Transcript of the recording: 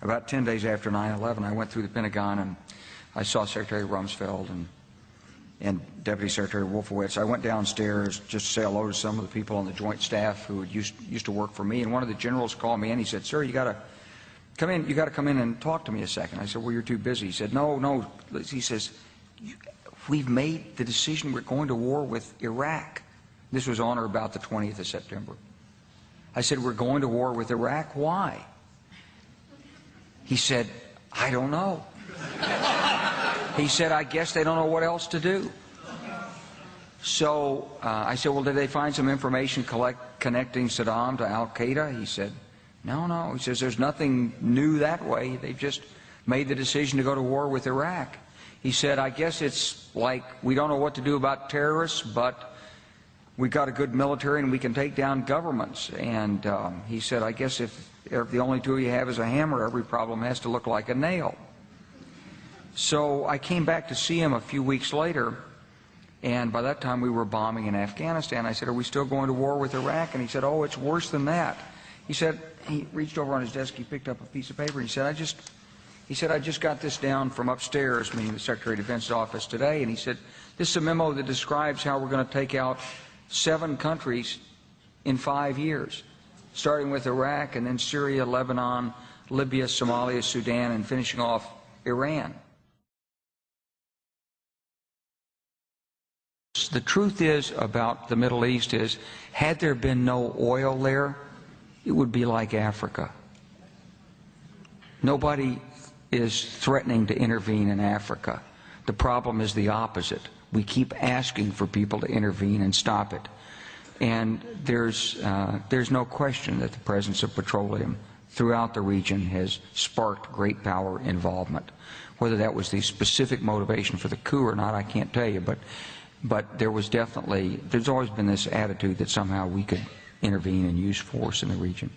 About 10 days after 9/11, I went through the Pentagon and I saw Secretary Rumsfeld and Deputy Secretary Wolfowitz. I went downstairs just to say hello to some of the people on the Joint Staff who used to work for me, and one of the generals called me in. He said, "Sir, you got to come in. You got to come in and talk to me a second." I said, "Well, you're too busy." He said, "No." He says, "We've made the decision. We're going to war with Iraq." This was on or about the 20th of September. I said, "We're going to war with Iraq. Why?" He said, "I don't know." He said, "I guess they don't know what else to do." So I said, "Well, did they find some information connecting Saddam to Al-Qaeda?" He said, No. He says, "There's nothing new that way. They've just made the decision to go to war with Iraq." He said, "I guess it's like we don't know what to do about terrorists, but we got a good military and we can take down governments." And he said, "I guess if the only tool you have is a hammer, every problem has to look like a nail." So I came back to see him a few weeks later, and by that time we were bombing in Afghanistan. I said, "Are we still going to war with Iraq?" And he said, "Oh, it's worse than that." He said, he reached over on his desk, he picked up a piece of paper, and he said, I just got this down from upstairs," meaning the Secretary of Defense's office today, and he said, "This is a memo that describes how we're going to take out 7 countries in 5 years, starting with Iraq and then Syria, Lebanon, Libya, Somalia, Sudan, and finishing off Iran." The truth is about the Middle East is, had there been no oil there, it would be like Africa. Nobody is threatening to intervene in Africa. The problem is the opposite. We keep asking for people to intervene and stop it. And there's no question that the presence of petroleum throughout the region has sparked great power involvement. Whether that was the specific motivation for the coup or not, I can't tell you, but there's always been this attitude that somehow we could intervene and use force in the region.